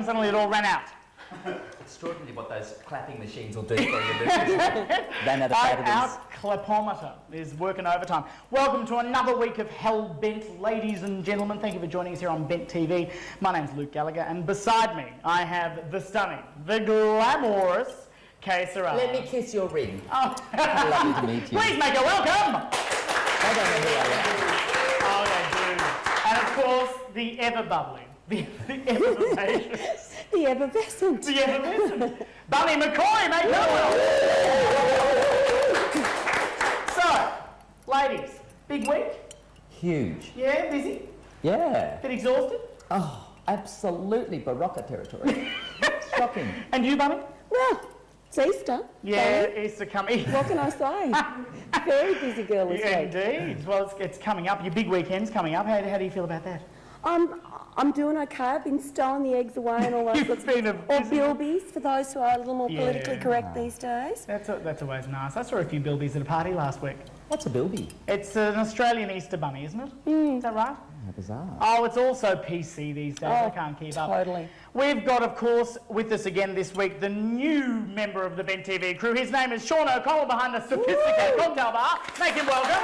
Suddenly it all ran out. Extraordinary what those clapping machines will do for you. Ran out of batteries. Our clapometer is working overtime. Welcome to another week of Hell Bent, ladies and gentlemen. Thank you for joining us here on Bent TV. My name's Luke Gallagher, and beside me I have the stunning, the glamorous Kaye Sera. Let me kiss your ring. Oh. Lovely to meet you. Please make her welcome. I don't know who I am. Oh, they do. And of course, the ever bubbly, the ever vivacious. The effervescent. The effervescent. Bunnie Mckoy, make her welcome. So, ladies, big week? Huge. Yeah, busy? Yeah. Bit exhausted? Oh, absolutely Barocca territory. Shocking. And you, Bunnie? Well, it's Easter. Yeah, Bunnie. Easter coming. What can I say? Very busy girl this week. Indeed. Well, it's coming up. Your big weekend's coming up. How do you feel about that? I'm doing okay. I've been stowing the eggs away and all those sorts of things. Or bilbies, for those who are a little more politically correct these days. That's always nice. I saw a few bilbies at a party last week. What's a bilby? It's an Australian Easter bunny, isn't it? Is that right? How bizarre. Oh, it's also PC these days. I can't keep up. Totally. We've got, of course, with us again this week, the new member of the Bent TV crew. His name is Shaun O'Connell behind the sophisticated cocktail bar. Make him welcome.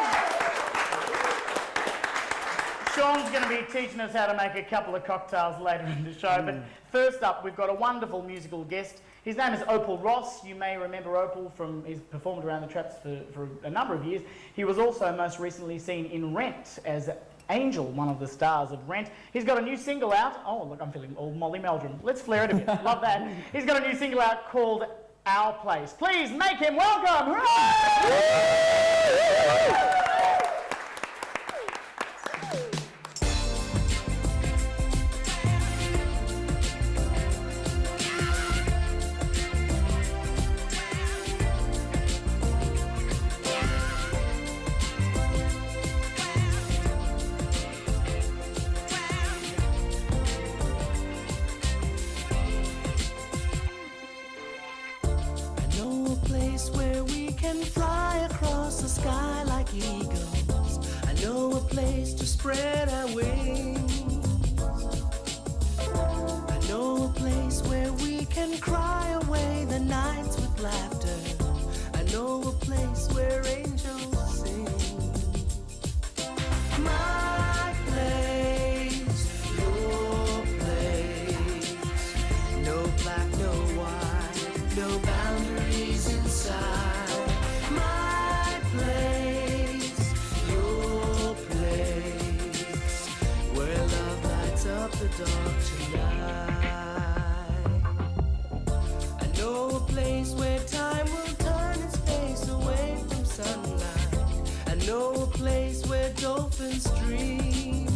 Shaun's going to be teaching us how to make a couple of cocktails later in the show. But first up, we've got a wonderful musical guest. His name is Opell Ross. You may remember Opell from, he's performed around the traps for a number of years. He was also most recently seen in Rent as Angel, one of the stars of Rent. He's got a new single out. Oh, look, I'm feeling all Molly Meldrum. Let's flare it a bit. Love that. He's got a new single out called Our Place. Please make him welcome. Hooray! Spread our wings. I know a place where we can cry away the nights with laughter. I know a place where angels sing. My place, your place. No black, no white, no boundaries inside. My place, your place. Where love lights up the dark tonight. I know a place where time will turn its face away from sunlight. I know a place where dolphins dream.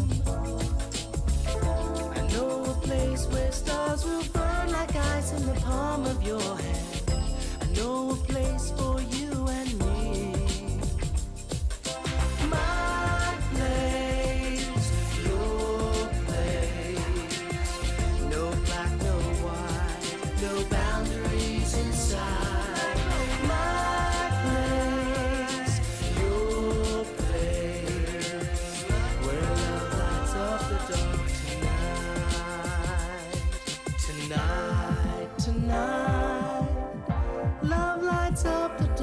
I know a place where stars will burn like ice in the palm of your hand. I know a place for you and me. My place, your place. No black, no white, no boundaries inside. My place, your place. Where love lights up the dark tonight. Tonight, tonight. Love lights up the dark.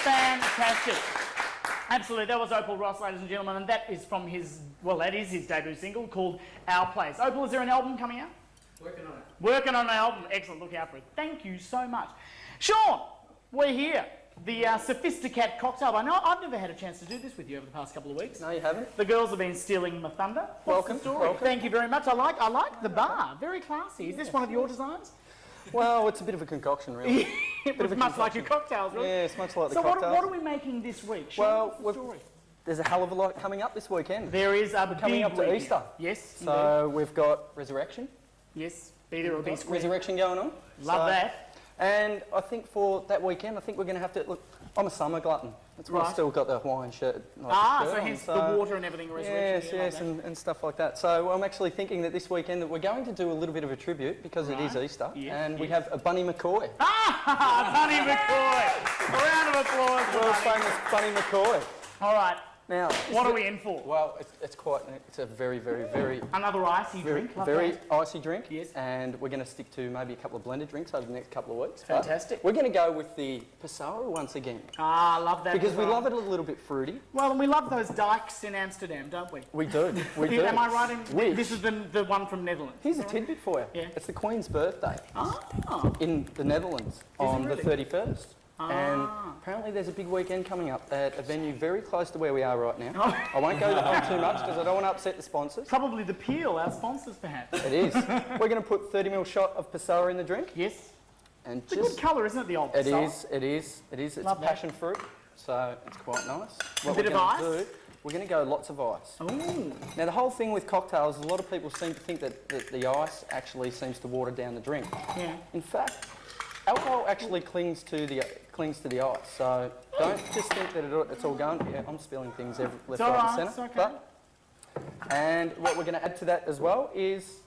Fantastic. Absolutely, that was Opell Ross, ladies and gentlemen, and that is from his, well, that is his debut single called Our Place. Opell, is there an album coming out? Working on it. Working on an album. Excellent, look out for it. Thank you so much. Shaun, we're here. The Sophisticat cocktail. I know I've never had a chance to do this with you over the past couple of weeks. No, you haven't. The girls have been stealing my thunder. What's the story? Welcome. Thank you very much. I like the bar. Very classy. Is this one of your designs? Well, it's a bit of a concoction, really. It was much like your cocktails, really. Yeah, it's much like the So cocktails. what are we making this week? Shaun, Well, what's the story? there's a hell of a lot coming up this weekend. There is a We're coming big up to weekend. Easter. Yes, So we've got Resurrection. yes. Be there or be square. Resurrection going on. Love So- that. And I think for that weekend, I think we're going to have to look. I'm a summer glutton. That's why Right. I've still got the Hawaiian shirt. So shirt hence on, the water and everything. Resurrection. Yes, yeah, love that. and stuff like that. So I'm actually thinking that this weekend that we're going to do a little bit of a tribute because it is Right. Easter, Yes, and we yes. have a Bunnie Mckoy, Bunnie Mckoy. A round of applause for world Bunnie. famous Bunnie Mckoy. All right. Now, What are we in for? Well, it's a very, very, very, Another icy drink. Love very that. icy drink. Yes. And we're going to stick to maybe a couple of blended drinks over the next couple of weeks. But Fantastic. we're going to go with the Passaro once again Love that. because we as well. love it a little bit fruity. Well, and we love those dikes in Amsterdam, don't we? We do. We do. Am I right in? Which- This is the one from Netherlands. Here's a tidbit for you. Yeah. It's the Queen's birthday Oh. in the Netherlands on really? the 31st. And apparently there's a big weekend coming up at a venue very close to where we are right now. I won't go on too much because I don't want to upset the sponsors. Probably the Peel, our sponsors, perhaps. It is. We're going to put 30ml shot of Passaro in the drink. Yes. And It's a good colour, isn't it, the old It Passaro? is. It's Love that. passion fruit, so it's quite nice. What bit we're of gonna ice? do, we're going to go lots of ice. Ooh. Now the whole thing with cocktails, a lot of people seem to think that the ice actually seems to water down the drink. Yeah. In fact, alcohol actually clings to the ice, so don't just think that it's all going. Yeah, I'm spilling things left, It's right, all and right, centre. it's okay. But, and what we're going to add to that as well is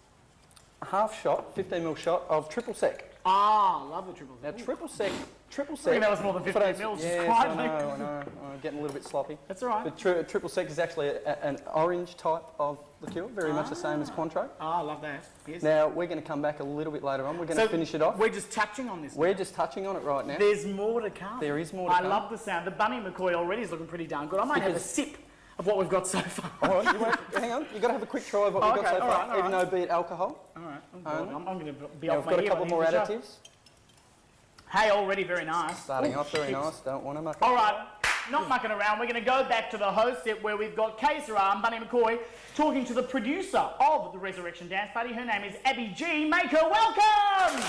a half shot, 15ml shot of triple sec. Love the triple. Now triple sec. I think that was more than 15 mils, just Yes, quietly. I know. I'm getting a little bit sloppy. That's all right. But triple sec is actually an orange type of liqueur, very much the same as Cointreau. Love that. Yes. Now, we're going to come back a little bit later on. We're going to finish it off. We're just touching on this. We're just touching on it right now. There's more to come. There is more to I come. love the sound. The Bunnie Mckoy already is looking pretty darn good. I might have a sip of what we've got so far. All right, hang on. You've got to have a quick try of what we've got so all far, right, even though be it alcohol. All right. Oh, God, I'm going to be Now, off we've got my a ear couple by more the end of the show. additives. Hey, already very nice. Starting off very nice. Don't want to muck it. All right, not mucking around. We're going to go back to the host set where we've got Kaye, Sera and Bunnie Mckoy talking to the producer of the Resurrection Dance Party. Her name is Abby G. Make her welcome!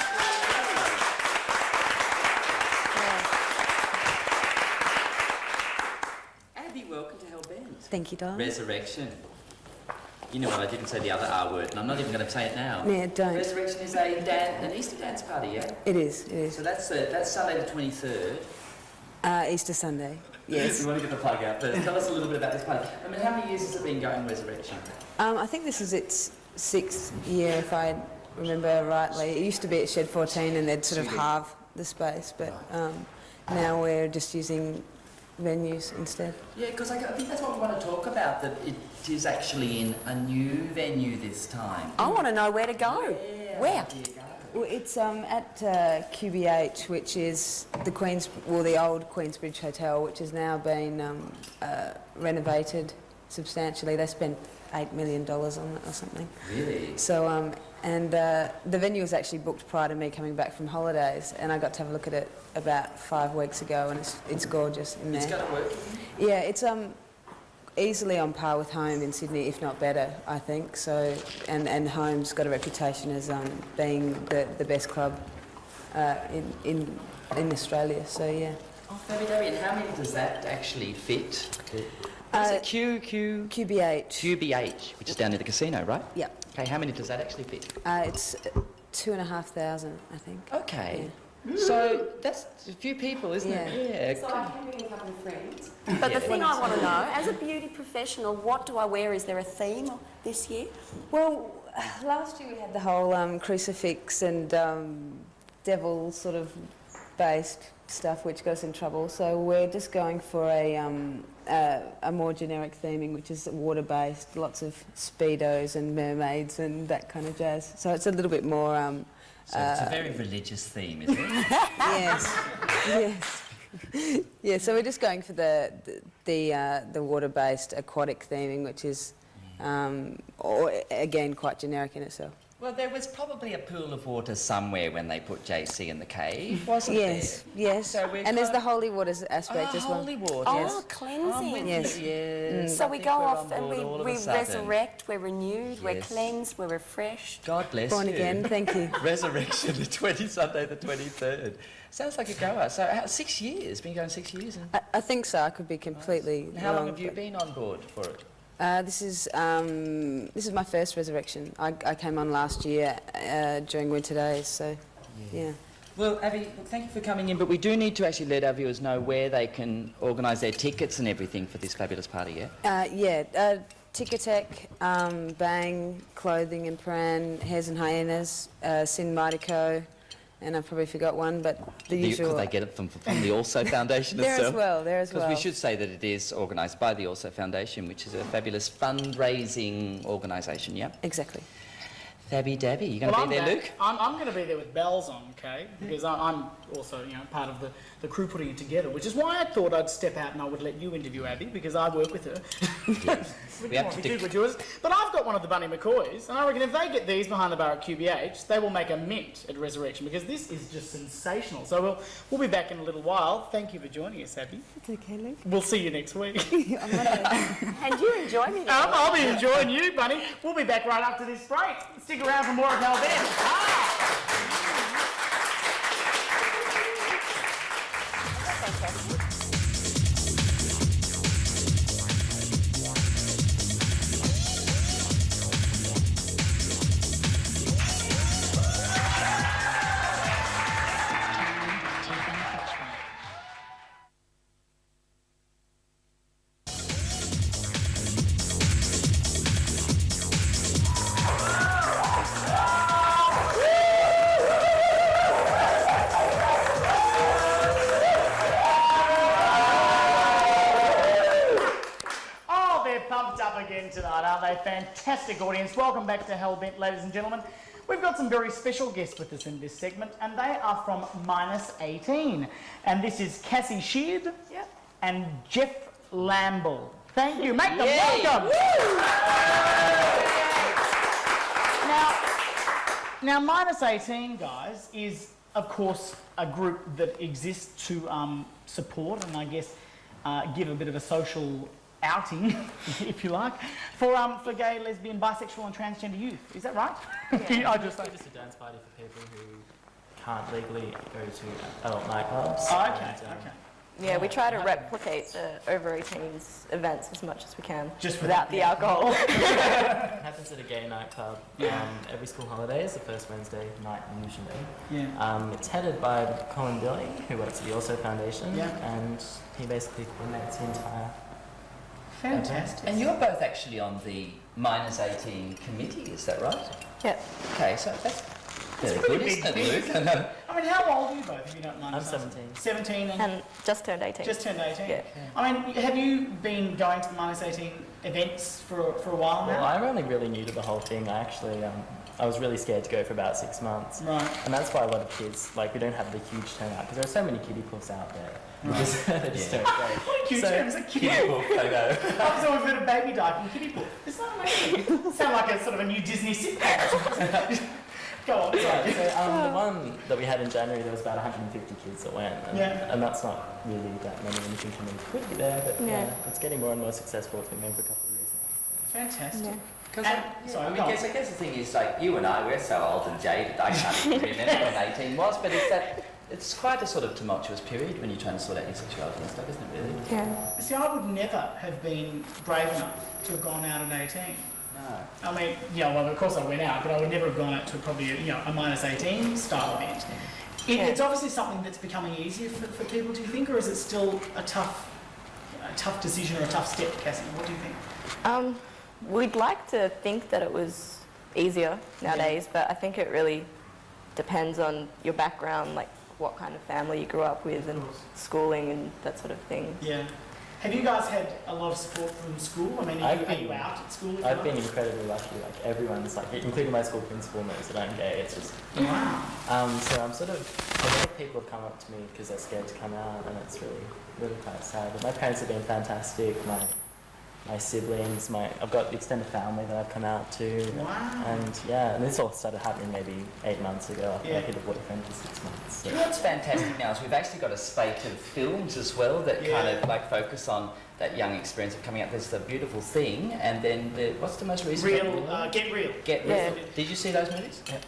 Abby, welcome to Hellbent. Thank you, darling. Resurrection. You know what, I didn't say the other R word, and I'm not even going to say it now. Yeah, don't. Resurrection is an Easter dance party, yeah? It is. So that's Sunday the 23rd. Easter Sunday, yes. We want to get the plug out first. Tell us a little bit about this party. I mean, how many years has it been going, Resurrection? I think this is its 6th year, if I remember rightly. It used to be at Shed 14 and they'd sort of halve the space, but now we're just using venues instead. Yeah, because I think that's what we want to talk about, that it is actually in a new venue this time. I want to know where to go. Where? Do you go? Well, it's at QBH, which is the old Queensbridge Hotel, which has now been renovated substantially. They spent $8 million on it or something. Really? So, the venue was actually booked prior to me coming back from holidays, and I got to have a look at it about 5 weeks ago, and it's gorgeous in there. It's going to work? Yeah, it's easily on par with Home in Sydney, if not better, I think. So, and Home's got a reputation as being the best club in Australia. So yeah. Oh, very. And how many does that actually fit? Is it QBH. QBH, which is down near the casino, right? Yep. Okay, how many does that actually fit? It's 2,500, I think. Okay. So that's a few people, isn't Yeah. it? Yeah. So I can bring a couple of friends. But the thing I want to know, as a beauty professional, what do I wear? Is there a theme this year? Well, last year we had the whole crucifix and devil sort of based stuff, which got us in trouble. So we're just going for a more generic theming, which is water-based, lots of speedos and mermaids and that kind of jazz. So it's a little bit more. So it's a very religious theme, isn't it? Yes. Yeah, so we're just going for the water-based aquatic theming, which is, again, quite generic in itself. Well, there was probably a pool of water somewhere when they put JC in the cave, wasn't Yes, there? yes. So we're and there's kind the holy waters aspect as well. Holy water. Yes. Cleansing. Yes. Yes. Mm. I So we think go we're off on and board all of we a sudden. resurrect, we're renewed, we're Yes. cleansed, we're refreshed. God bless Born you. again, thank you. Resurrection, Sunday the 23rd. Sounds like a goer. So 6 years, been going 6 years. And I think so, I could be completely how long wrong, have you but- been on board for it? This is my first resurrection. I came on last year during winter days, so yeah. Well, Abby, thank you for coming in, but we do need to actually let our viewers know where they can organise their tickets and everything for this fabulous party, yeah? Ticketek, Bang, Clothing and Pran, Hares and Hyenas, Sin Mightyco, and I probably forgot one, but the usual. Because they get it from the Also Foundation There itself. there as well. Because we should say that it is organised by the Also Foundation, which is a fabulous fundraising organisation, yeah? Exactly. Fabby Dabby, you going to be there, Luke? I'm going to be there with bells on, okay? Because I'm also, part of the crew putting it together, which is why I thought I'd step out and I would let you interview Abby, because I work with her. Yes. We have to But I've got one of the bunnie Mckoys, and I reckon if they get these behind the bar at QBH, they will make a mint at Resurrection, because this is just sensational. So we'll be back in a little while. Thank you for joining us, Abby. It's okay, Luke. We'll see you next week. And you enjoy me. I'll be enjoying you, Bunny. We'll be back right after this break. Stick around for more of Hell Then. Tonight, aren't they? Fantastic audience. Welcome back to Hellbent, ladies and gentlemen. We've got some very special guests with us in this segment, and they are from -18. And this is Cassee Sheard and Geoff Lamble. Thank you. Make them welcome. Now, -18, guys, is, of course, a group that exists to support and, I guess, give a bit of a social outing, if you like, for gay, lesbian, bisexual and transgender youth. Is that right? Yeah. It's just a dance party for people who can't legally go to adult nightclubs. Oh, okay, And, okay. Yeah, we try to replicate the over 18s events as much as we can, Just without the alcohol. It happens at a gay nightclub every school holidays, the first Wednesday night usually. Yeah. It's headed by Colin Billing, who works at the Also Foundation, Yeah. and he basically coordinates the entire. Fantastic. And you're both actually on the -18 committee, is that right? Yeah. Okay, so that's very pretty good, big isn't thing, it, Luke? isn't it? I mean, how old are you both, if you don't mind? I'm us asking? 17. 17 And just turned 18. just turned 18? Yeah. I mean, have you been going to the -18 events for a while now? Well, I'm only really new to the whole thing. I actually, I was really scared to go for about 6 months. Right. And that's why a lot of kids, we don't have the huge turnout, because there are so many kiddie poofs out there. Because they just don't go. What a cute term, is it kiddie poof? I know. I've always heard of baby diaper and kiddie poof. It's not amazing. Sound like a sort of a new Disney sitcom. Go on, sorry. So the one that we had in January, there was about 150 kids that went, and that's not really that many when you think how many could be there, but it's getting more and more successful. It's been going for a couple of years now. Fantastic. Because sorry, I go on. guess the thing is, you and I, we're so old and jaded, I can't even remember when 18 was, but it's quite a sort of tumultuous period when you're trying to sort out your sexuality and stuff, isn't it, really? Yeah. See, I would never have been brave enough to have gone out at 18. No. I mean, well, of course I went out, but I would never have gone out to probably a -18 style event. It's obviously something that's becoming easier for people, do you think, or is it still a tough decision or a tough step, Cassee? What do you think? We'd like to think that it was easier nowadays, but I think it really depends on your background, like what kind of family you grew up with and schooling and that sort of thing. Yeah. Have you guys had a lot of support from school? I mean, are you out at school? I've been incredibly lucky. Like everyone's like, including my school principal knows that I'm gay. It's just wow. So I'm sort of a lot of people have come up to me because they're scared to come out, and it's really quite sad. But my parents have been fantastic. My siblings, I've got extended family that I've come out to. Wow. And this all started happening maybe 8 months ago. I hit a boyfriend for 6 months. So. You know what's fantastic now is we've actually got a spate of films as well that kind of like focus on that young experience of coming out. There's The Beautiful Thing, and then what's the most recent? Get Real. Get Real. Did you see those movies? Yeah.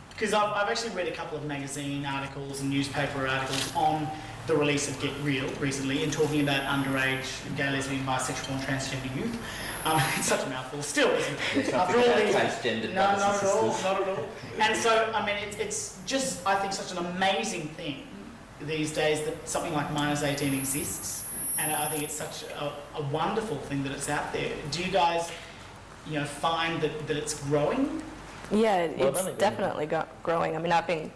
Because I've actually read a couple of magazine articles and newspaper articles on the release of Get Real recently and talking about underage gay, lesbian, bisexual and transgender youth. It's such a mouthful still, isn't it? After all these... Transgender No, not at all. And so, I mean, it's just, I think, such an amazing thing these days that something like -18 exists. And I think it's such a wonderful thing that it's out there. Do you guys, find that it's growing? Yeah, it's definitely growing. I mean, I've been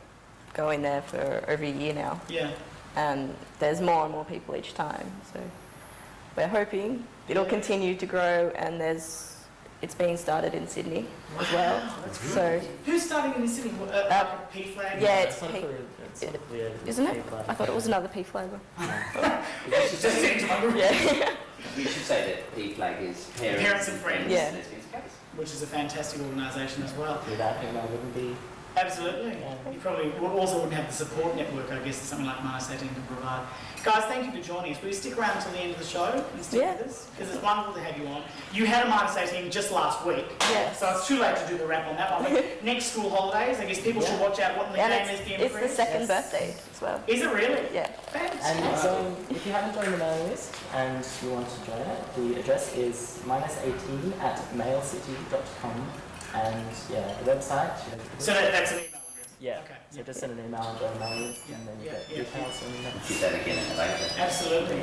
going there for over a year now. Yeah. And there's more and more people each time. So we're hoping it'll continue to grow, and it's being started in Sydney as well. That's good. So who's starting in Sydney? Like a P flag? yeah, it's isn't it? Flag. I thought it was another P flag. Yeah. You should say that P flag is Parents and Friends. Yeah. Which is a fantastic organisation as well. Without him, I wouldn't be. Absolutely. Yeah. You probably also wouldn't have the support network, I guess, that something like -18 can provide. Guys, thank you for joining us. Will you stick around until the end of the show and stick with us? Because it's wonderful to have you on. You had a -18 just last week, so it's too late to do the wrap on that one. But next school holidays, I guess people should watch out what the game is being It's the second birthday as well. Is it really? Yeah. Fantastic. And if you haven't joined the mailing list and you want to join it, the address is -18@mailcity.com, and the website. So that's an email address. Yeah. Okay. So just send an email and join the mailing list, and then you get details and Keep that again later. Absolutely.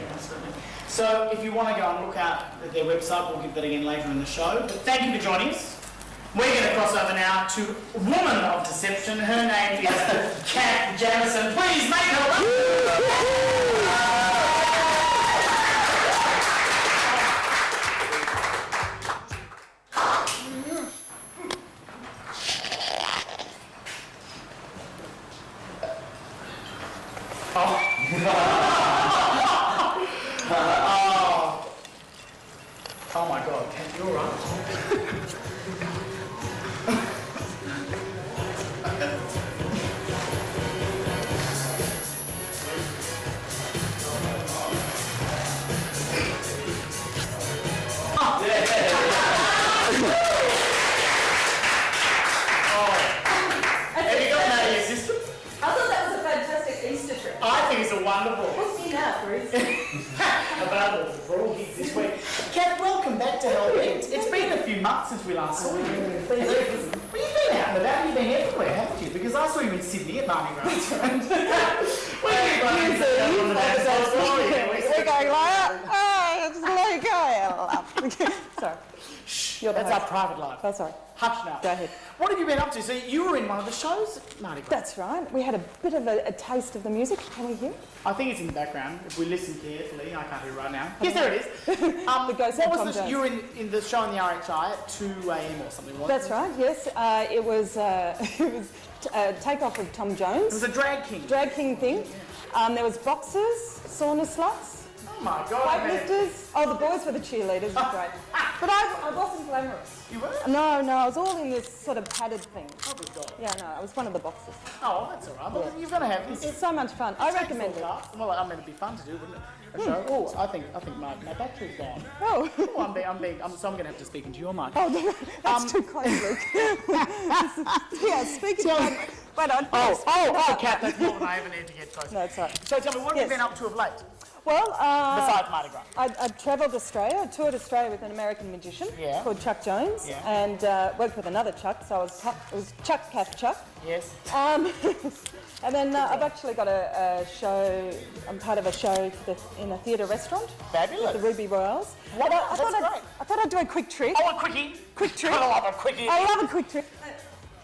So if you want to go and look out at their website, we'll give that again later in the show. But thank you for joining us. We're going to cross over now to Woman of Deception. Her name is Cath Jamison. Please make her Oh my God, Cath, you're right. Have you got that in your system? I thought that was a fantastic Easter trip. I think it's a wonderful. What's in that for Easter? Available for all gigs this week. Cath, welcome back to Hellbent. It's been a few months since we last saw you. Well, you've been out and about, you've been everywhere, haven't you? Because I saw you in Sydney at Mardi Gras. We're going like that. Oh, it's like Sorry. That's our private life. That's all right. Hush now. Go ahead. What have you been up to? So you were in one of the shows at Mardi Gras. That's right. We had a bit of a taste of the music. Can we hear it? I think it's in the background. If we listen carefully, I can't hear it right now. Yes, there it is. The Ghost what of was Tom this? Jones. You were in the show in the RHI at 2 a.m. or something, wasn't That's it? right. Yes, it was takeoff of Tom Jones. It was a drag king. Drag king thing. There was boxers, sauna sluts, Oh my God. weightlifters. Oh, the boys were the cheerleaders. It was great. But I wasn't glamorous. You were? No, I was all in this sort of padded thing. Oh my God. Yeah, no, I was one of the boxers. Oh, that's all right. Well, you're going to have this. It's so much fun. I recommend it. Well, I mean, it'd be fun to do, wouldn't it? A show. Oh, I think my battery's gone. Oh, So I'm going to have to speak into your mic. oh, that's too close, Luke. Yeah, speaking of... Wait on. Cath, that's more than I ever need to get close. No, it's right. So tell me, what have you been up to of late, Well, besides Mardi Gras? I travelled Australia. I toured Australia with an American magician called Chuck Jones, and worked with another Chuck. So it was Chuck, Cath, Chuck. Yes. And then I've actually got a show. I'm part of a show in a theatre restaurant. Fabulous. The Ruby Royals. What? I That's great. thought I'd do a quick trick. Oh, a quickie. Quick trick. I love a quickie. I love a quick trick.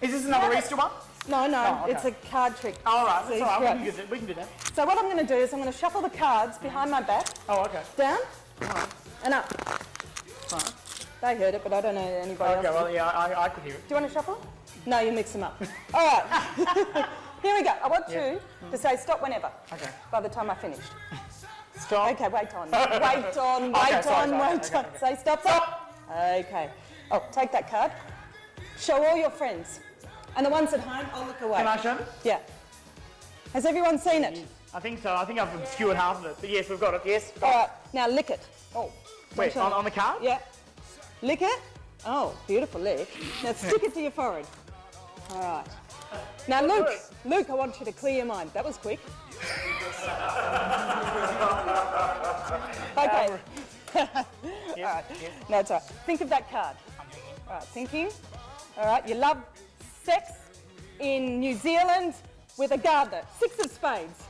Is this another Easter one? No, okay. it's a card trick. All right, that's See, all right. right. We can do that. So what I'm going to do is I'm going to shuffle the cards behind my back, Oh, okay. down, Right. And up. Right. They heard it, but I don't know anybody else. Okay, well, yeah, I could hear it. Do you want to shuffle? No, you mix them up. All right. Here we go. I want you to say stop whenever. Okay. By the time I finished. Stop. Okay, wait on. Wait on. Wait on. Say stop. Stop. Okay. Oh, take that card. Show all your friends. And the ones at home, I'll look away. Can I show them? Yeah. Has everyone seen it? I think so. I think I've obscured half of it. But yes, we've got it. Yes. All right. Now lick it. Oh. Wait, on the card? Yeah. Lick it. Oh, beautiful lick. Now stick it to your forehead. All right. Now, Luke, I want you to clear your mind. That was quick. Okay. All right. No, it's all right. Think of that card. All right, thinking. All right, you love sex in New Zealand with a gardener. 6 of spades.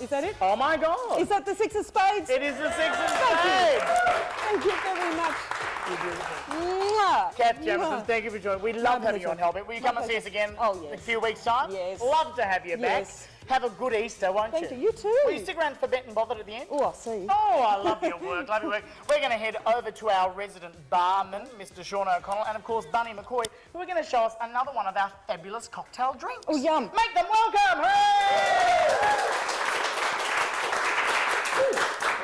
Is that it? Oh my God. Is that the 6 of spades? It is the 6 of spades. Thank you very much. Mwah. Cath Jamison, Mwah. thank you for joining. We love having you on Help. Will you come and see us again in a few weeks' time? Yes. Love to have you back. Yes. Have a good Easter, won't you? Thank you. You too. Will you stick around for Bet and Bothered at the end? Oh, I'll see you. Oh, I love your work, love your work. We're going to head over to our resident barman, Mr. Shaun O'Connell, and of course, Bunnie Mckoy, who are going to show us another one of our fabulous cocktail drinks. Oh, yum. Make them welcome! Hooray!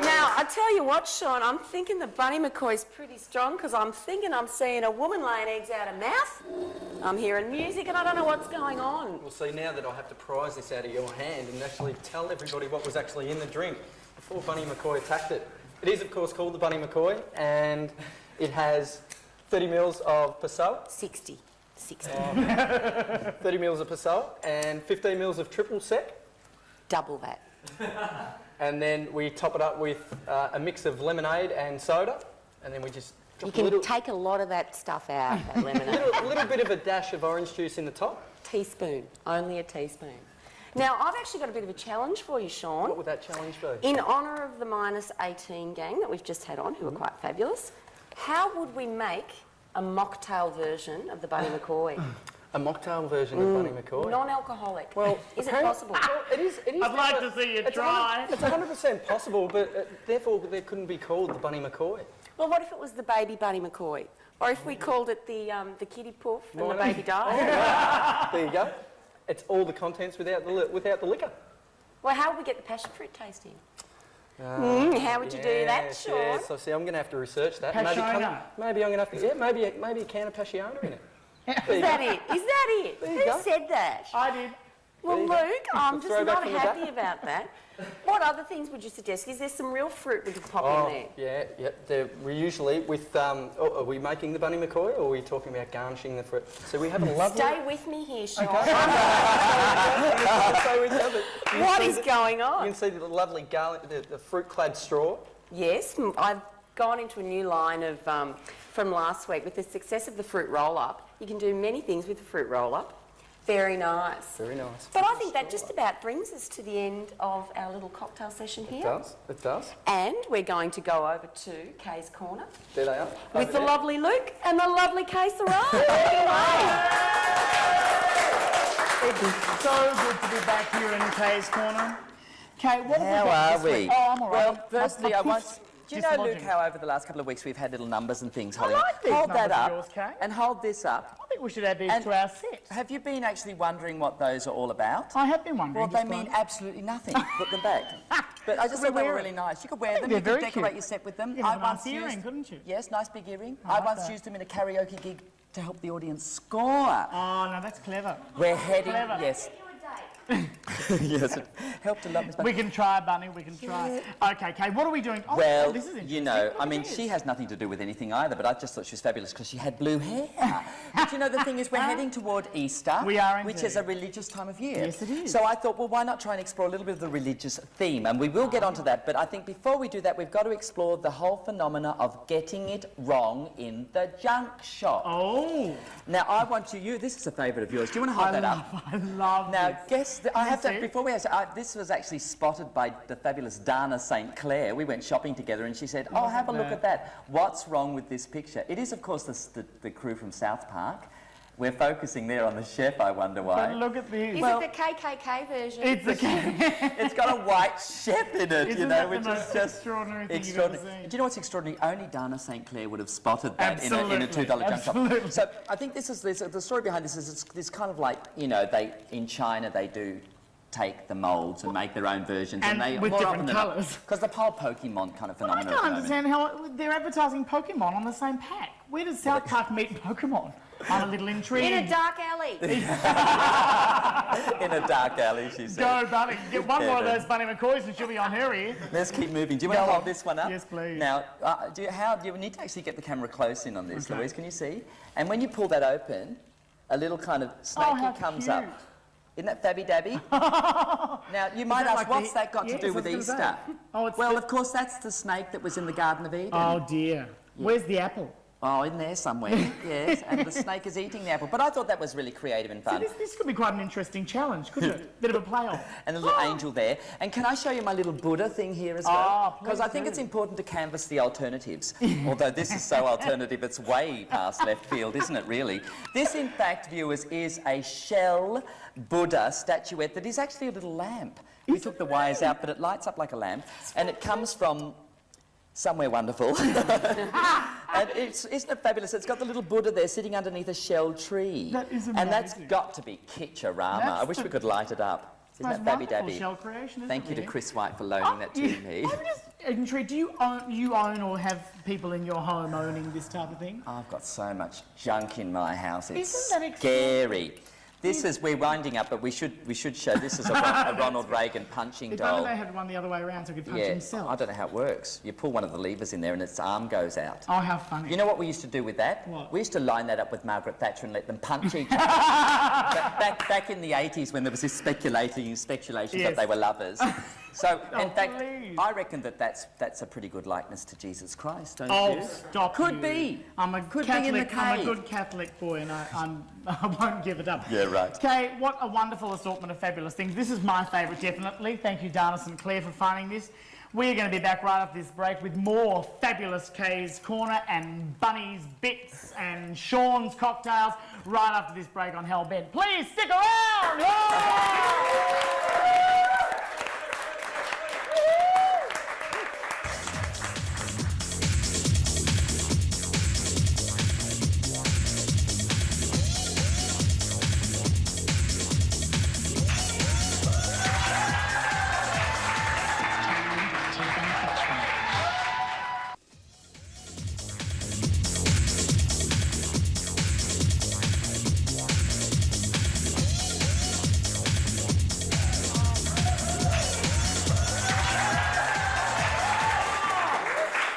Now, I tell you what, Shaun, I'm thinking the Bunnie Mckoy's pretty strong because I'm thinking I'm seeing a woman laying eggs out of mouth. I'm hearing music and I don't know what's going on. Well, see, now that I have to prize this out of your hand and actually tell everybody what was actually in the drink before Bunnie Mckoy attacked it. It is, of course, called the Bunnie Mckoy, and it has 30 mils of Passoa. 60. 60. 30 mils of Passoa and 15 mils of triple sec. Double that. And then we top it up with a mix of lemonade and soda, and then we just You drop can take a lot of that stuff out, that lemonade. a little bit of a dash of orange juice in the top. Teaspoon. Only a teaspoon. Now, I've actually got a bit of a challenge for you, Shaun. What would that challenge be? In honour of the -18 gang that we've just had on, who are quite fabulous, how would we make a mocktail version of the Bunnie Mckoy? A mocktail version of Bunnie Mckoy. Non-alcoholic. Well, is it possible? Well, it is. I'd like to see you try. It's 100% possible, but therefore there couldn't be called the Bunnie Mckoy. Well, what if it was the baby Bunnie Mckoy? Or if we called it the kiddie poof and the baby died? There you go. It's all the contents without the liquor. Well, how would we get the passion fruit tasting? How would you do that, Shaun? Yes, I see. I'm going to have to research that. Passiona. Maybe I'm going to have to. Yeah, maybe a can of Passiona in it. Is that it? Is that it? There you Who go. said that? I did. Well, There you go. Luke, I'm just Throwback not from the happy day. about that. What other things would you suggest? Is there some real fruit we could pop in there? Yeah. We're usually with. Are we making the Bunnie Mckoy, or are we talking about garnishing the fruit? So we have a lovely. Stay with me here, Shaun. What is going You on? can see the lovely the fruit-clad straw. Yes, I've gone into a new line of from last week with the success of the fruit roll-up. You can do many things with the fruit roll-up. Very nice. Very nice. But I think that just about brings us to the end of our little cocktail session here. It does. And we're going to go over to Kaye's Corner There they are. with the lovely Luke and the lovely Kaye Sera. It's so good to be back here in Kaye's Corner. Kaye, what have we got How are this we? week? Oh, I'm all right. Well, firstly, I want... Do you know, Luke, dislodging. how over the last couple of weeks we've had little numbers and things? I like these Hold that numbers of up yours, Kaye. and hold this up. I think we should add these And- to our set. Have you been actually wondering what those are all about? I have been wondering. Well, they just mean like- absolutely nothing. Put them back. But I just Could we thought they were wear really it? nice. You could wear think them. they're You very could decorate cute. your set with them. You have a nice earring, couldn't you? Yes, nice big earring. I I like once that. used them in a karaoke gig to help the audience score. Oh, no, that's clever. We're heading... Clever. Yes. Yes, it helped a lot, Miss We can try, Bunnie, we can try. Okay, Kaye, what are we doing? Oh, Well, this is interesting. you know, Look I at mean, this. she has nothing to do with anything either, but I just thought she was fabulous because she had blue hair. But you know, the thing is, we're heading toward Easter, We are which indeed. is a religious time of year. Yes, it is. So I thought, well, why not try and explore a little bit of the religious theme? And we will get onto that, but I think before we do that, we've got to explore the whole phenomena of getting it wrong in the junk shop. Oh, Now, I want you, this is a favourite of yours. Do you want to hold that up? I love Now, this. guess, I have Yes, to, eh? before we answer, this was actually spotted by the fabulous Dana St. Clair. We went shopping together and she said, oh, have a look at that. What's wrong with this picture? It is, of course, the crew from South Park. We're focusing there on the chef, I wonder why. But look at this. Is it the KKK version? It's It's got a white chef in it, Isn't you know, that the which most is just extraordinary thing extraordinary. you've ever seen? Do you know what's extraordinary? Only Dana St. Clair would have spotted that in a Absolutely, $2 junk shop. absolutely. So I think this is the story behind this is it's this kind of like, you know, in China they do take the moulds and make their own versions, And they with more different often than not- colours. Because the whole Pokemon kind of But I phenomenon. can't at the moment. understand how they're advertising Pokemon on the same pack. Where does South Park meet Pokemon? I'm a little intrigued. In a dark alley. In a dark alley, she said. Go, Bunny. Get one more of Yeah, those Bunny McCoys and she'll be on her ear. Let's keep moving. Do you want to hold this one up? Yes, please. Now, do you need to actually get the camera close in on this, Okay. Louise? Can you see? And when you pull that open, a little kind of how snakey comes cute. up. Isn't that Fabby Dabby? Now, you might that ask, like what's the- that got Yes, to do I with was gonna Easter? say. Oh, it's Well, the- of course, that's the snake that was in the Garden of Eden. Oh dear. Where's the apple? Oh, in there somewhere, yes. And the snake is eating the apple. But I thought that was really creative and So fun. this could be quite an interesting challenge, couldn't it? Bit of a play-off. And a little angel there. And can I show you my little Buddha thing here as well? Oh, please Because I think do. it's important to canvass the alternatives. Although this is so alternative, it's way past left field, isn't it, really? This, in fact, viewers, is a shell Buddha statuette that is actually a little lamp. We took the wires out, but it lights up like a lamp. And it comes from somewhere wonderful. And isn't it fabulous? It's got the little Buddha there sitting underneath a shell tree. That is And that's amazing. got to be kitschorama. That's I wish we could light it up. Isn't that Fabby Dabby? shell creation, isn't Thank it, you to really? Chris White for loaning that to me. I'm just intrigued. Do you own or have people in your home owning this type of thing? I've got so much junk in my house. It's Isn't that scary. This is, we're winding up, but we should show this is a Ronald Reagan punching If only doll. they had one the other way around so he could punch Yeah, himself. I don't know how it works. You pull one of the levers in there and its arm goes out. Oh, how funny. You know what we used to do with that? What? We used to line that up with Margaret Thatcher and let them punch each other. back in the 80s when there was this speculation Yes. that they were lovers. So, Oh, in fact, please. I reckon that's a pretty good likeness to Jesus Christ, don't Oh, you? stop Could you. be. I'm a Could be in the Catholic. I'm a cave. good Catholic boy, and I won't give it up. Yeah, right. Kay, what a wonderful assortment of fabulous things. This is my favourite, definitely. Thank you, Dana St. Clair, for finding this. We're going to be back right after this break with more fabulous Kay's Corner and Bunny's Bits and Shaun's Cocktails right after this break on Hellbent. Please stick around! Yeah!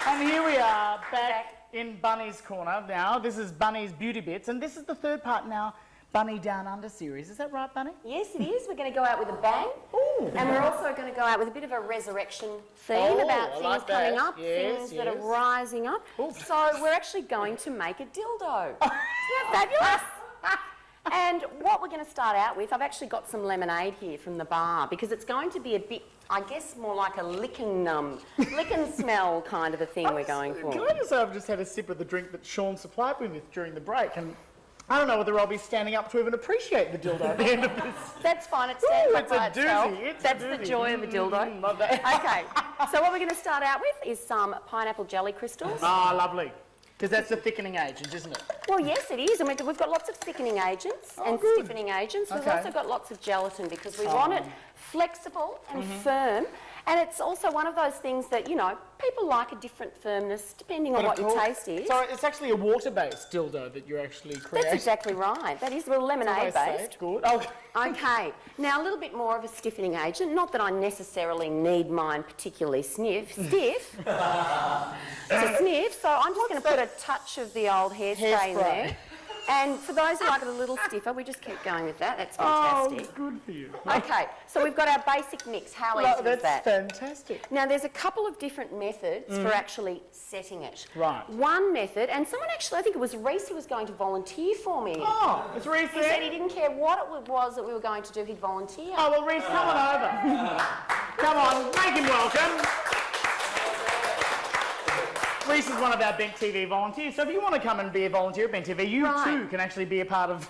And here we are back in Bunny's Corner now. This is Bunny's Beauty Bits, and this is the third part now, Bunny Down Under series. Is that right, Bunny? Yes, it is. We're going to go out with a bang. Ooh. And we're also going to go out with a bit of a resurrection theme Oh, about I things like coming that. up, Yes, things that are yes. rising up. So we're actually going to make a dildo. Isn't that fabulous? And what we're going to start out with, I've actually got some lemonade here from the bar because it's going to be a bit, I guess, more like a lick and smell kind of a thing we're going for. Can I just say I've just had a sip of the drink that Shaun supplied me with during the break, and I don't know whether I'll be standing up to even appreciate the dildo at the end of this. That's fine, it stands up it's a by itself. doozy, it's a That's the doozy. joy of a dildo. Love that. Okay, so what we're going to start out with is some pineapple jelly crystals. Ah, lovely. Because that's the thickening agent, isn't it? Well, yes, it is. And we've got lots of thickening agents and good. stiffening agents. We've Okay. also got lots of gelatin because we want it flexible and firm. And it's also one of those things that, you know, people like a different firmness depending on what your taste is. So it's actually a water-based dildo that you're actually creating. That's exactly right. That is, we're lemonade-based. Good. Oh, Okay, now a little bit more of a stiffening agent. Not that I necessarily need mine particularly stiff, to sniff. So I'm just going to put a touch of the old hairspray in there. And for those who like it a little stiffer, we just keep going with that. That's fantastic. good for you. Okay, so we've got our basic mix. How easy is That's that? fantastic. Now, there's a couple of different methods for actually setting it. Right. One method, and someone actually, I think it was Reese who was going to volunteer for me. Oh, it's Reese He said he there. didn't care what it was that we were going to do, he'd volunteer. Oh, well, Reese, come on over. Come on, make him welcome. Reese is one of our Bent TV volunteers, so if you want to come and be a volunteer at Bent TV, you too can actually be a part of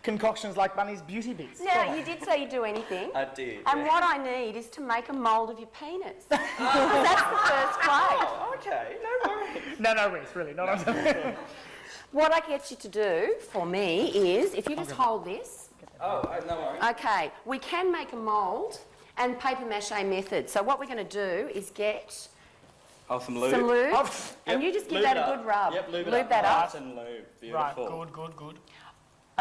concoctions like Bunny's Beauty Bits. Now, you did say you'd do anything. I did. And what I need is to make a mould of your penis. Because that's the first grade. Oh, okay, no worries. No, Reese, really, not on What I get you to do for me is, if you just hold this. Oh, no worries. Okay, we can make a mould and paper mache method. So what we're going to do is get Oh, some lube. And you just give that a good rub. Yep, lube that up. Nice and lube. Right, Beautiful. good.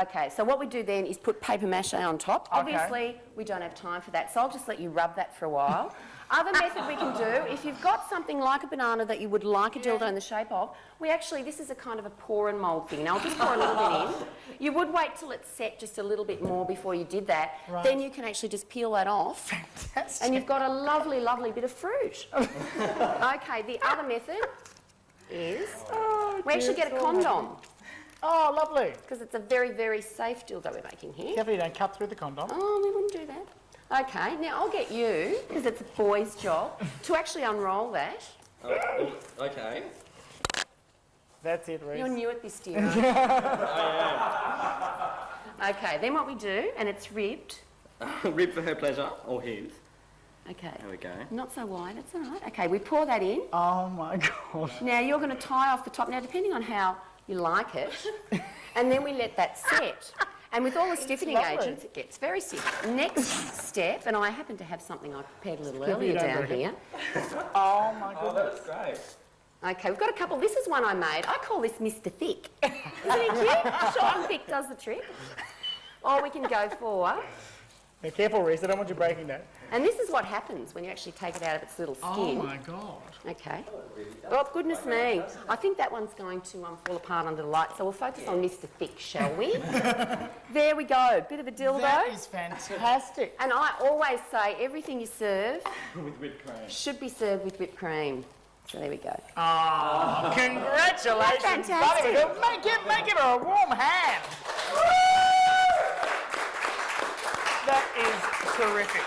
Okay, so what we do then is put paper mache on top. Okay. Obviously, we don't have time for that, so I'll just let you rub that for a while. Other method we can do, if you've got something like a banana that you would like a dildo in the shape of, this is a kind of a pour and mould thing. Now, I'll just pour a little bit in. You would wait till it's set just a little bit more before you did that. Right. Then you can actually just peel that off. Fantastic. And you've got a lovely, lovely bit of fruit. Okay, the other method is we actually get a condom. Oh, lovely. Because it's a very, very safe dildo we're making here. Careful you don't cut through the condom. Oh, we wouldn't do that. Okay, now I'll get you, because it's a boy's job, to actually unroll that. Oh, okay. That's it, Reese. You're new at this, dear. Okay, then what we do, and it's ribbed. Rib for her pleasure, or his. Okay. There we go. Not so wide, it's all right. Okay, we pour that in. Oh, my God. Now you're going to tie off the top. Now, depending on how you like it, and then we let that set. And with all the stiffening agents, it gets very stiff. Next step, and I happen to have something I prepared a little earlier down here. Oh, my Oh, goodness. that's great. Okay, we've got a couple. This is one I made. I call this Mr. Thick. Isn't he cute? Shaun Thick does the trick. Or we can go for... Now, careful, Reese. I don't want you breaking that. And this is what happens when you actually take it out of its little skin. Oh, my God. Okay. Oh, goodness me. I think that one's going to fall apart under the light, so we'll focus on Mr. Thick, shall we? There we go. Bit of a dildo. That is fantastic. And I always say everything you serve With whipped cream. should be served with whipped cream. So there we go. Oh, congratulations, Fantastic. buddy. Make it a warm hand. That is terrific.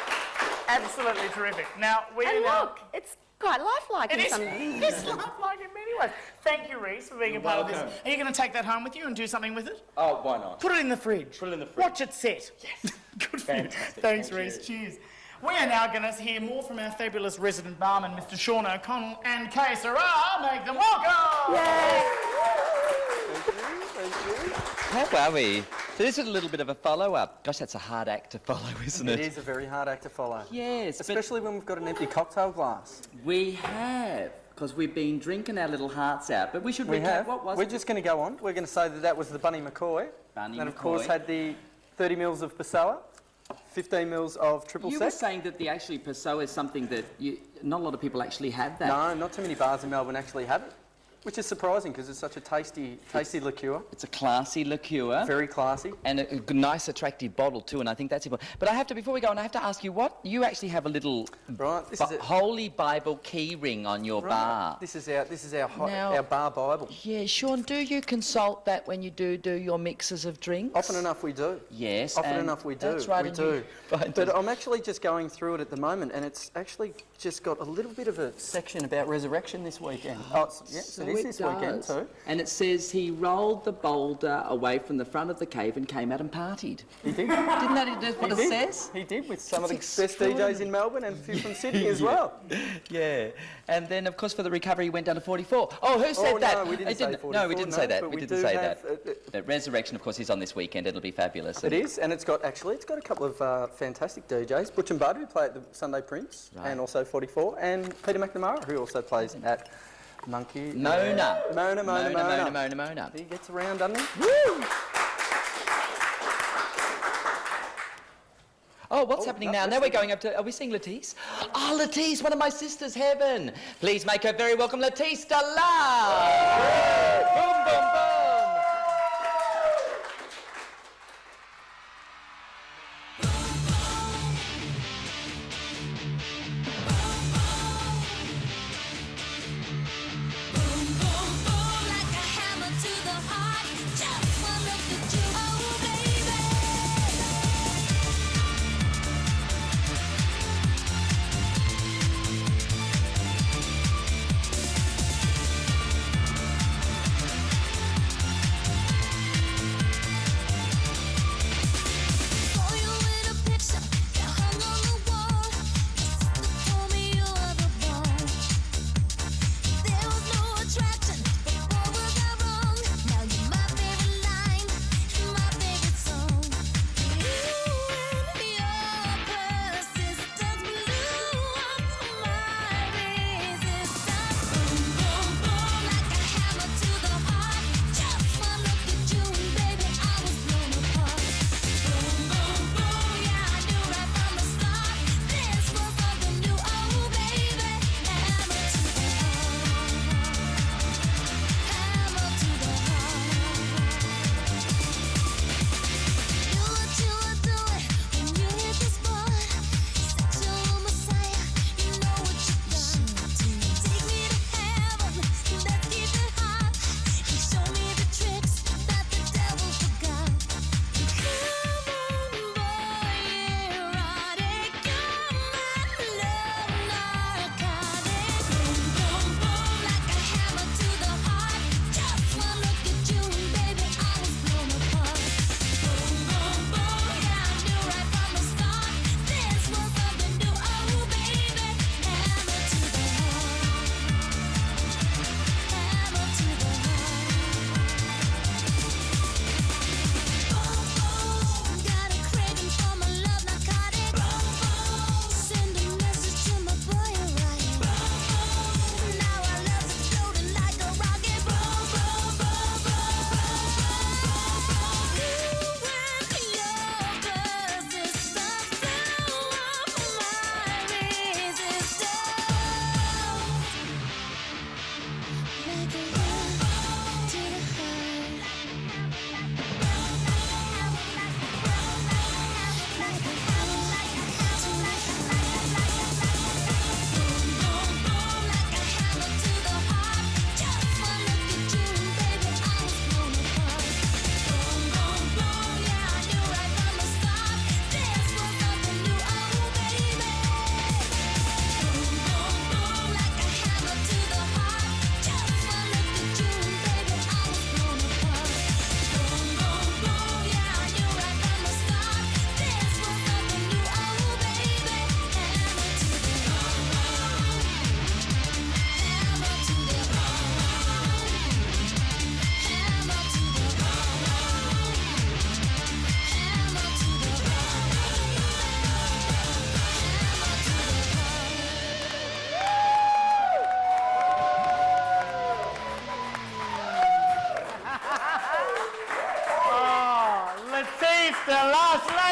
Absolutely terrific. Now, we And now... look, it's quite lifelike in some... It's lifelike in many ways. Thank you, Reese, for being a part of this. welcome. Are you going to take that home with you and do something with it? Oh, why not? Put it in the fridge. Put it in the fridge. Watch it set. Yes. Good for you. Fantastic. Thanks, Thank Reese. you. Cheers. We are now going to hear more from our fabulous resident barman, Mr. Shaun O'Connell and Kaye Sera. Make them welcome. How are we? So this is a little bit of a follow-up. Gosh, that's a hard act to follow, isn't it? It is a very hard act to follow. Yes, Especially when we've got an empty cocktail glass. but we have, because we've been drinking our little hearts out. But we should We recap. have. What was We're it? just going to go on. We're going to say that that was the bunnie Mckoy. Bunnie And of course Mckoy. had the 30 mils of Passoa, 15 mils of triple You were sec. saying that the actually Passoa is something that not a lot of people actually have that. No, not too many bars in Melbourne actually have it, which is surprising because it's such a tasty liqueur. It's a classy liqueur. Very classy. And a nice, attractive bottle too, and I think that's important. But I have to, before we go on, I have to ask you, what you actually have a little Right, this is it. Holy Bible key ring on your bar. This is our Now- our bar Bible. Yeah, Shaun, do you consult that when you do your mixes of drinks? Often enough we do. Yes. Often and enough we do. That's right. We and do. you find But it- I'm actually just going through it at the moment, and it's actually just got a little bit of a section about resurrection this weekend. Oh, yes, So it is this weekend does. too. And it says he rolled the boulder away from the front of the cave and came out and partied. He did. Didn't that what it did. says? He did, with some of the That's best DJs extraordinary. in Melbourne and a few from Sydney as well. Yeah. And then, of course, for the recovery, he went down to 44. Oh, who said Oh, that? no, we didn't say 44. No, we didn't say that. but We we didn't do say have, that. The Resurrection, of course, is on this weekend. It'll be fabulous. It is, and it's got a couple of fantastic DJs. Butch and Bud, who play at the Sunday Prince, Right. and also 44, and Peter McNamara, who also plays at Monkey. Mona. Mona. He gets around, doesn't he? Oh, what's happening no, now? let's Now we're see. going up to... Are we seeing LaTease? Oh, LaTease, one of my sisters, Heaven. Please make her very welcome, LaTease DeLush. Boom, boom, boom.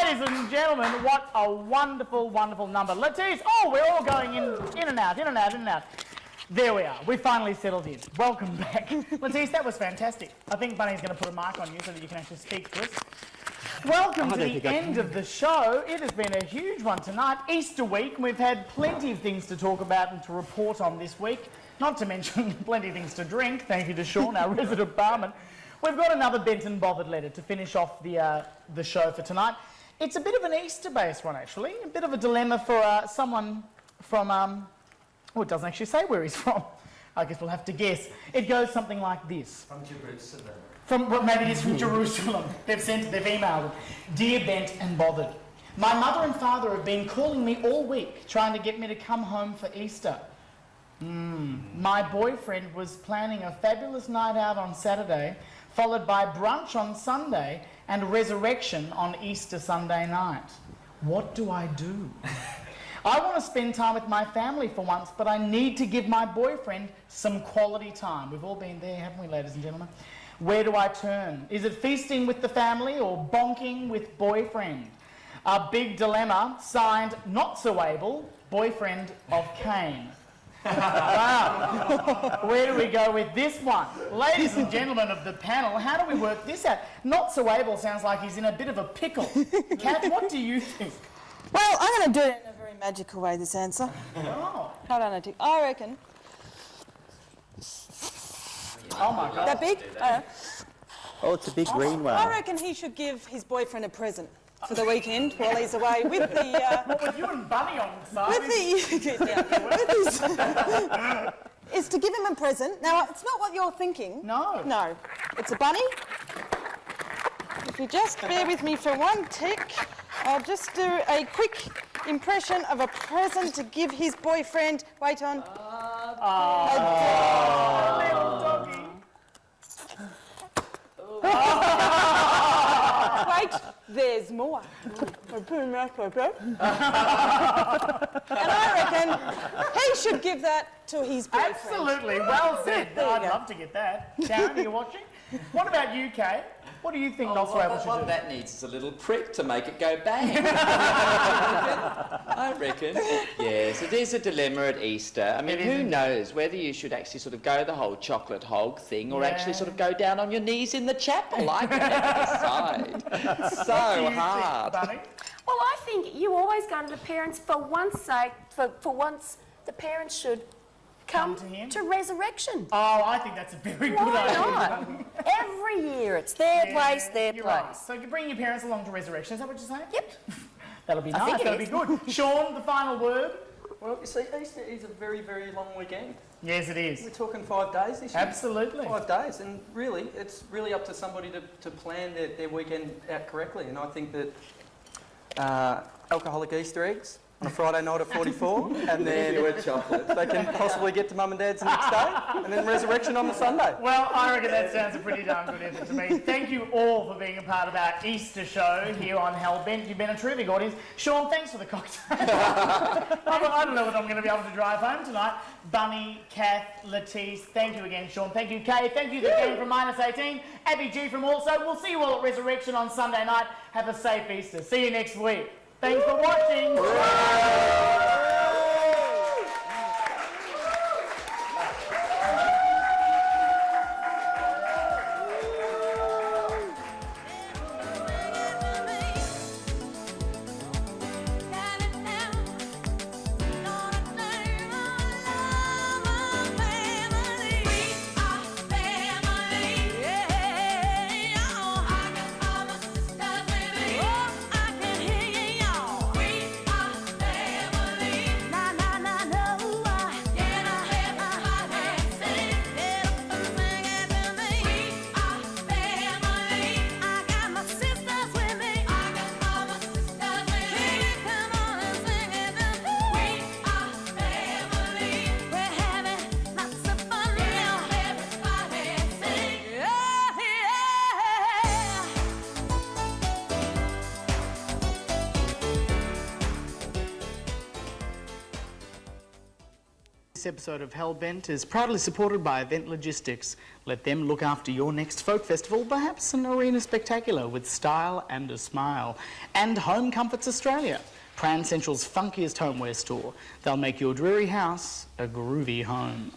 Ladies and gentlemen, what a wonderful, wonderful number. LaTease, oh, we're all going in and out, in and out, in and out. There we are. We finally settled in. Welcome back. LaTease, that was fantastic. I think Bunny's going to put a mic on you so that you can actually speak to us. Welcome to the end of the show. It has been a huge one tonight. Easter week. We've had plenty of things to talk about and to report on this week. Not to mention plenty of things to drink. Thank you to Shaun, our resident barman. We've got another bent and bothered letter to finish off the show for tonight. It's a bit of an Easter-based one, actually. A bit of a dilemma for someone from... well, it doesn't actually say where he's from. I guess we'll have to guess. It goes something like this. From Jerusalem. Well, maybe it's from Jerusalem. They've emailed it. Dear Bent and Bothered, my mother and father have been calling me all week, trying to get me to come home for Easter. My boyfriend was planning a fabulous night out on Saturday, followed by brunch on Sunday and resurrection on Easter Sunday night. What do I do? I want to spend time with my family for once, but I need to give my boyfriend some quality time. We've all been there, haven't we, ladies and gentlemen? Where do I turn? Is it feasting with the family or bonking with boyfriend? A big dilemma, signed Not So Able, boyfriend of Cain. Wow. Where do we go with this one? Ladies and gentlemen of the panel, how do we work this out? Not So Able sounds like he's in a bit of a pickle. Kath, what do you think? Well, I'm going to do it in a very magical way, this answer. Oh. Hold on a tick. I reckon... Oh my God. That big? Oh, it's a big green one. I reckon he should give his boyfriend a present for the weekend while he's away with the... What with you and Bunny on the side? Is to give him a present. Now, it's not what you're thinking. No. No. It's a bunny. If you just bear with me for one tick, I'll just do a quick impression of a present to give his boyfriend. Wait on. Little doggy. Wait, there's more. And I reckon he should give that to his boyfriend. Absolutely, well said. I'd love to get that. Darren, are you watching? What about you, Kaye? What do you think Not So Able should do? What that needs is a little prick to make it go bang. I reckon. Yes, it is a dilemma at Easter. I mean, who knows whether you should actually sort of go the whole chocolate hog thing or actually sort of go down on your knees in the chapel. I can never decide. It's so hard. Bunny? Well, I think you always go to the parents for once sake, for once the parents should come to him? to resurrection. Oh, I think that's a very good Why idea. not? Every year it's their place, their You're place. right. So you bring your parents along to resurrection, is that what you're saying? Yep. That'll be I nice, think it that'll be good. Sean, the final word? Well, you see, Easter is a very, very long weekend. Yes, it is. We're talking 5 days this year. Absolutely. 5 days, and really, it's really up to somebody to plan their weekend out correctly. And I think that alcoholic Easter eggs on a Friday night at 44, and then chocolate. They can possibly get to mum and dad's the next day, and then resurrection on the Sunday. Well, I reckon that sounds a pretty darn good effort to me. Thank you all for being a part of our Easter show here on Hellbent. You've been a terrific audience. Sean, thanks for the cocktail. I don't know whether I'm going to be able to drive home tonight. Bunny, Kath, LaTease, thank you again, Sean. Thank you, Kaye. Thank you, the gang from -18. Abby G from Also. We'll see you all at Resurrection on Sunday night. Have a safe Easter. See you next week. Thanks for watching. Family. This episode of Hellbent is proudly supported by Event Logistics. Let them look after your next folk festival, perhaps an arena spectacular with style and a smile. And Home Comforts Australia, Pran Central's funkiest homeware store. They'll make your dreary house a groovy home.